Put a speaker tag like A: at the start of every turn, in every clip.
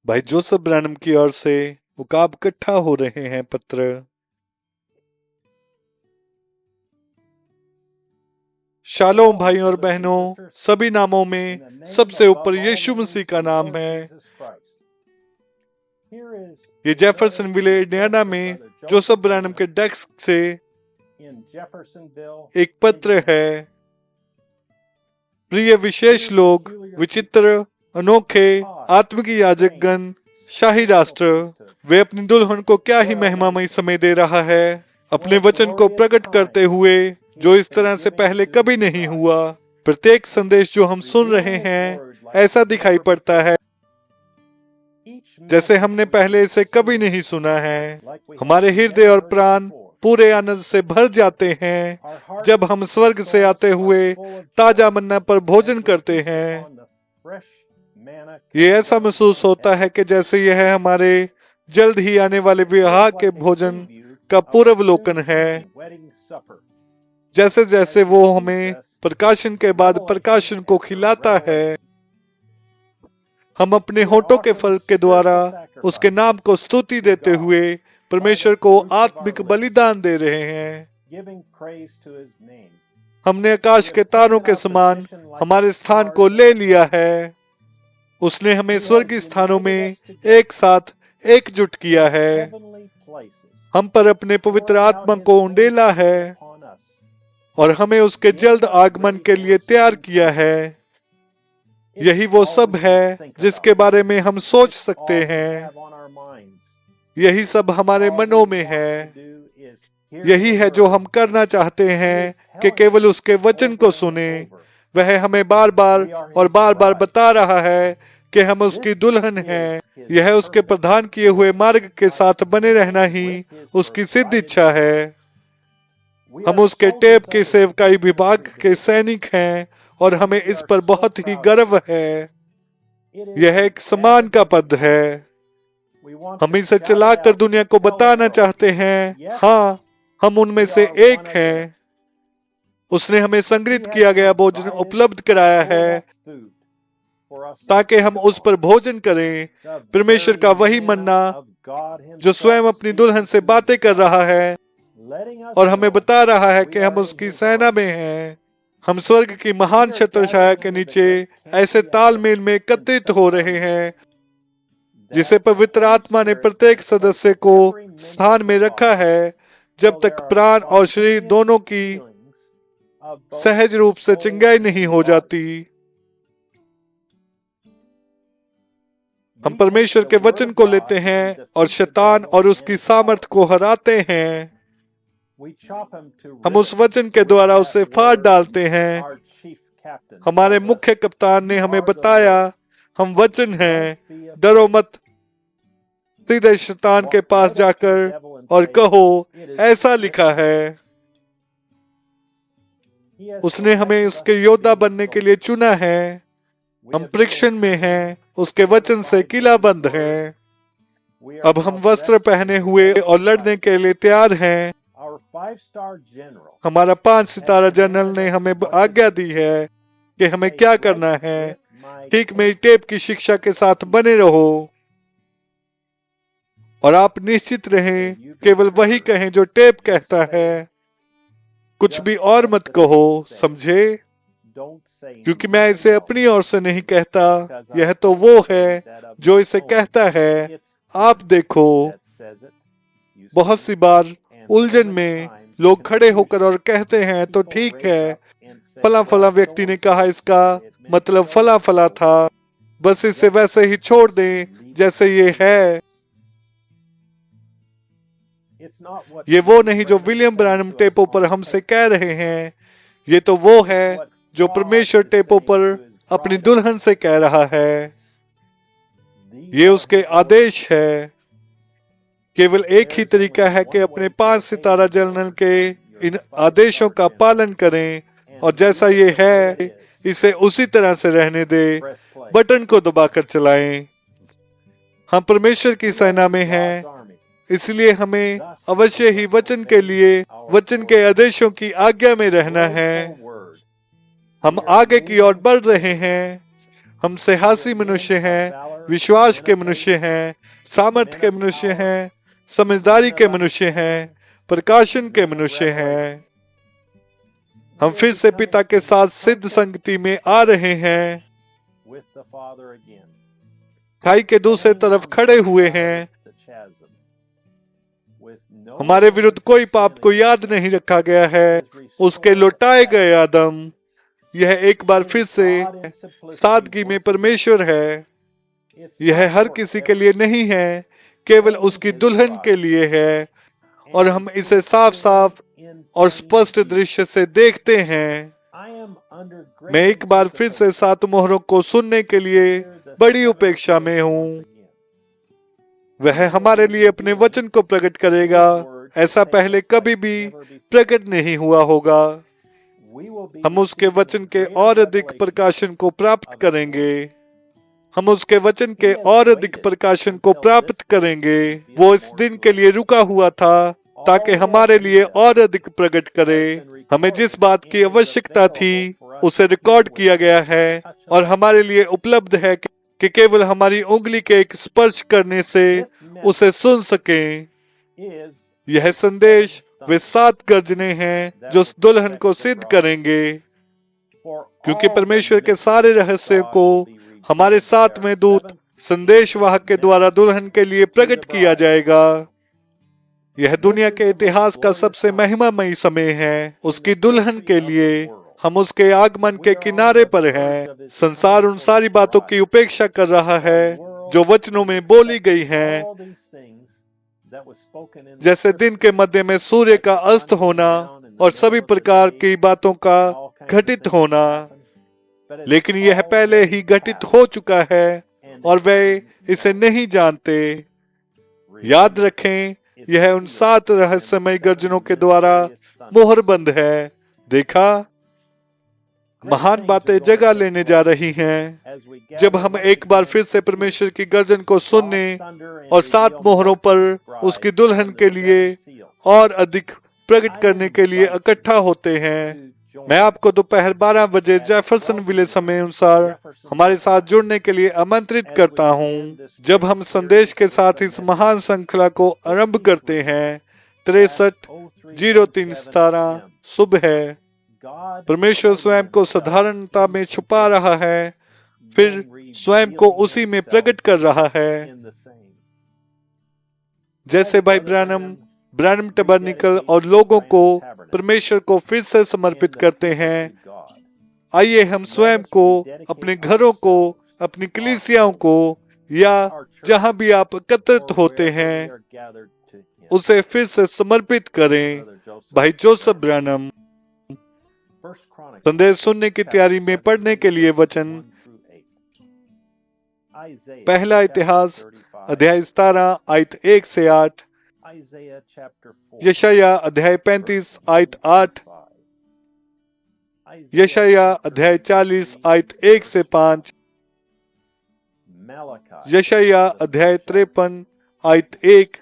A: भाई Joseph Branham की ओर से उकाब इकट्ठा हो रहे हैं पत्र। शालोम भाई और बहनों, सभी नामों में सबसे ऊपर यीशु मसीह का नाम है। ये जेफरसन विले इंडियाना में जोसेफ ब्रैनम के डेस्क से एक पत्र है। प्रिय विशेष लोग, विचित्र, अनोखे, आत्मिक याजकगण, शाही राष्ट्र, वे अपनी दुल्हन को क्या ही महिमामय समय दे रहा है, अपने वचन को प्रकट करते हुए जो इस तरह से पहले कभी नहीं हुआ। प्रत्येक संदेश जो हम सुन रहे हैं ऐसा दिखाई पड़ता है जैसे हमने पहले इसे कभी नहीं सुना है। हमारे हृदय और प्राण पूरे आनंद से भर जाते हैं जब हम स्वर्ग से आते हुए ताजा मन्ना पर भोजन करते हैं। ये ऐसा महसूस होता है कि जैसे यह हमारे जल्द ही आने वाले विवाह के भोजन का पूर्वावलोकन है। जैसे जैसे वो हमें प्रकाशन के बाद प्रकाशन को खिलाता है, हम अपने होठों के फल के द्वारा उसके नाम को स्तुति देते हुए परमेश्वर को आत्मिक बलिदान दे रहे हैं। हमने आकाश के तारों के समान हमारे स्थान को ले लिया है। उसने हमें स्वर्गीय स्थानों में एक साथ एकजुट किया है। हम पर अपने पवित्र आत्मा को उंडेला है और हमें उसके जल्द आगमन के लिए तैयार किया है। यही वो सब है जिसके बारे में हम सोच सकते हैं। यही सब हमारे मनों में है। यही है जो हम करना चाहते हैं कि केवल उसके वचन को सुने। वह हमें बार बार और बार बार बता रहा है कि हम उसकी दुल्हन हैं। यह उसके प्रदान किए हुए मार्ग के साथ बने रहना ही उसकी सिद्ध इच्छा है। हम उसके टेप के सेवकाई विभाग के सैनिक हैं और हमें इस पर बहुत ही गर्व है। यह एक सम्मान का पद है। हम इसे चलाकर दुनिया को बताना चाहते हैं, हाँ, हम उनमें से एक हैं। उसने हमें संग्रहित किया गया भोजन उपलब्ध कराया है ताकि हम उस पर भोजन करें। परमेश्वर का वही मन्ना जो स्वयं अपनी दुल्हन से बातें कर रहा है और हमें बता रहा है कि हम उसकी सेना में हैं। हम स्वर्ग की महान छत्र छाया के नीचे ऐसे तालमेल में एकत्रित हो रहे हैं जिसे पवित्र आत्मा ने प्रत्येक सदस्य को स्थान में रखा है जब तक प्राण और शरीर दोनों की सहज रूप से चिंगाई नहीं हो जाती। हम परमेश्वर के वचन को लेते हैं और शैतान और उसकी सामर्थ को हराते हैं। हम उस वचन के द्वारा उसे फाड़ डालते हैं। हमारे मुख्य कप्तान ने हमें बताया, हम वचन हैं, डरो मत, सीधे शैतान के पास जाकर और कहो ऐसा लिखा है। उसने हमें उसके योद्धा बनने के लिए चुना है। हम परीक्षण में हैं, उसके वचन से किलाबंद हैं। अब हम वस्त्र पहने हुए और लड़ने के लिए तैयार हैं। हमारा 5 सितारा जनरल ने हमें आज्ञा दी है कि हमें क्या करना है। ठीक मेरी टेप की शिक्षा के साथ बने रहो और आप निश्चित रहें, केवल वही कहें जो टेप कहता है, कुछ भी और मत कहो, समझे? क्योंकि मैं इसे अपनी ओर से नहीं कहता, यह तो वो है जो इसे कहता है। आप देखो, बहुत सी बार उलझन में लोग खड़े होकर और कहते हैं तो ठीक है, फला फला व्यक्ति ने कहा, इसका मतलब फला फला था, बस इसे वैसे ही छोड़ दें जैसे ये है। ये वो नहीं जो विलियम ब्रैनम टेपों पर हमसे कह रहे हैं। ये तो वो है जो परमेश्वर टेपों पर अपनी दुल्हन से कह रहा है। ये उसके आदेश है। केवल एक ही तरीका है कि अपने 5 सितारा जनरल के इन आदेशों का पालन करें और जैसा ये है इसे उसी तरह से रहने दे। बटन को दबाकर चलाएं। हम परमेश्वर की सेना में हैं, इसलिए हमें अवश्य ही वचन के लिए वचन के आदेशों की आज्ञा में रहना है। हम आगे की ओर बढ़ रहे हैं। हम साहसी मनुष्य हैं, विश्वास के मनुष्य हैं, सामर्थ्य के मनुष्य हैं, समझदारी के मनुष्य हैं, प्रकाशन के मनुष्य हैं। हम फिर से पिता के साथ सिद्ध संगति में आ रहे हैं, खाई के दूसरे तरफ खड़े हुए हैं। हमारे विरुद्ध कोई पाप को याद नहीं रखा गया है, उसके लौटाए गए आदम। यह एक बार फिर से सादगी में परमेश्वर है। यह हर किसी के लिए नहीं है, केवल उसकी दुल्हन के लिए है, और हम इसे साफ साफ और स्पष्ट दृश्य से देखते हैं। मैं एक बार फिर से 7 मोहरों को सुनने के लिए बड़ी उपेक्षा में हूँ। वह हमारे लिए अपने वचन को प्रकट करेगा। ऐसा पहले कभी भी प्रकट नहीं हुआ होगा। हम उसके वचन के और अधिक प्रकाशन को प्राप्त करेंगे। हम उसके वचन के और अधिक प्रकाशन को प्राप्त करेंगे। वो इस दिन के लिए रुका हुआ था ताकि हमारे लिए और अधिक प्रकट करे। हमें जिस बात की आवश्यकता थी उसे रिकॉर्ड किया गया है और हमारे लिए उपलब्ध है कि केवल हमारी उंगली के एक स्पर्श करने से उसे सुन सकें। यह संदेश वे 7 गर्जने हैं जो उस दुल्हन को सिद्ध करेंगे, क्योंकि परमेश्वर के सारे रहस्य को हमारे 7वें दूत संदेशवाहक के द्वारा दुल्हन के लिए प्रकट किया जाएगा। यह दुनिया के इतिहास का सबसे महिमामयी समय है उसकी दुल्हन के लिए। हम उसके आगमन के किनारे पर हैं। संसार उन सारी बातों की उपेक्षा कर रहा है जो वचनों में बोली गई हैं, जैसे दिन के मध्य में सूर्य का अस्त होना और सभी प्रकार की बातों का घटित होना। लेकिन यह पहले ही घटित हो चुका है और वे इसे नहीं जानते। याद रखें, यह उन 7 रहस्यमय गर्जनों के द्वारा मोहरबंद है। देखा, महान बातें जगह लेने जा रही हैं जब हम एक बार फिर से परमेश्वर की गर्जन को सुनने और 7 मोहरों पर उसकी दुल्हन के लिए और अधिक प्रकट करने के लिए इकट्ठा होते हैं। मैं आपको दोपहर 12 बजे जेफरसनविले समय अनुसार हमारे साथ जुड़ने के लिए आमंत्रित करता हूं, जब हम संदेश के साथ इस महान श्रृंखला को आरंभ करते हैं। 63-03-17 सुबह। परमेश्वर स्वयं को साधारणता में छुपा रहा है, फिर स्वयं को उसी में प्रकट कर रहा है। जैसे भाई ब्रैनम टबरनिकल और लोगों को परमेश्वर को फिर से समर्पित करते हैं, आइए हम स्वयं को, अपने घरों को, अपनी कलीसियाओं को, या जहां भी आप एकत्रित होते हैं, उसे फिर से समर्पित करें। भाई जोसेफ ब्रैनम। संदेश सुनने की तैयारी में पढ़ने के लिए वचन। पहला इतिहास अध्याय 17 आयत 1 से 8। यशाया अध्याय 35 आयत 8। यशाया अध्याय 40 आयत 1 से 5। यशाया अध्याय 53 आयत 1।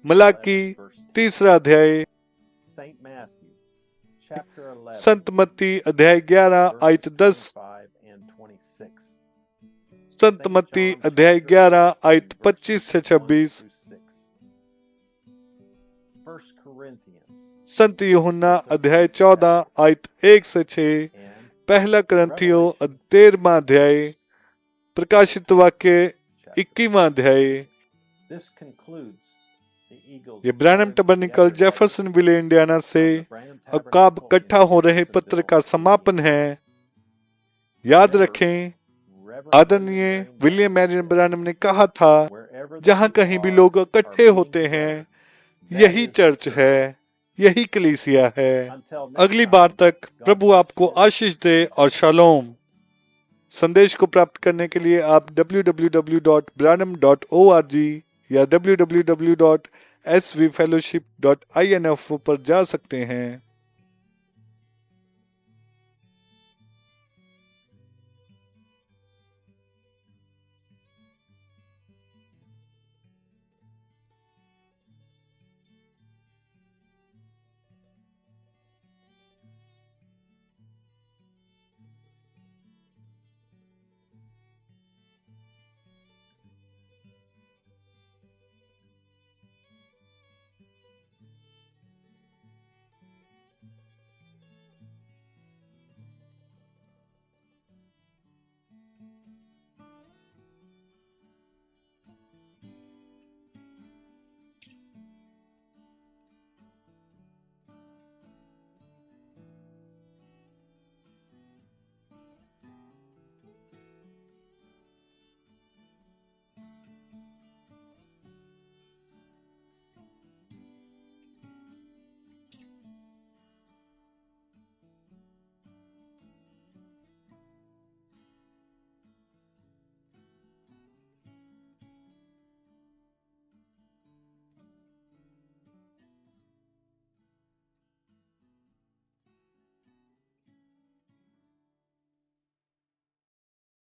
A: मलाकी 3 अध्याय। संत मत्ती अध्याय 11 आयत 10। संत मत्ती अध्याय 11 आयत 25 से 26। संत यूहन्ना अध्याय 14 आयत 1 से 6। पहला करंथियों 13वां अध्याय। प्रकाशित वाक्य 21वां अध्याय। ये ब्रैनम टबरनिकल जेफरसनविले इंडियाना से अकाब इकट्ठा हो रहे पत्र का समापन है। याद रखें, आदरणीय विलियम मैरियन ब्रैनम ने कहा था, जहां कहीं भी लोग इकट्ठे होते हैं, यही चर्च है, यही कलीसिया है। अगली बार तक प्रभु आपको आशीष दे और शालोम। संदेश को प्राप्त करने के लिए आप www.branham.org या www.svfellowship.info पर जा सकते हैं।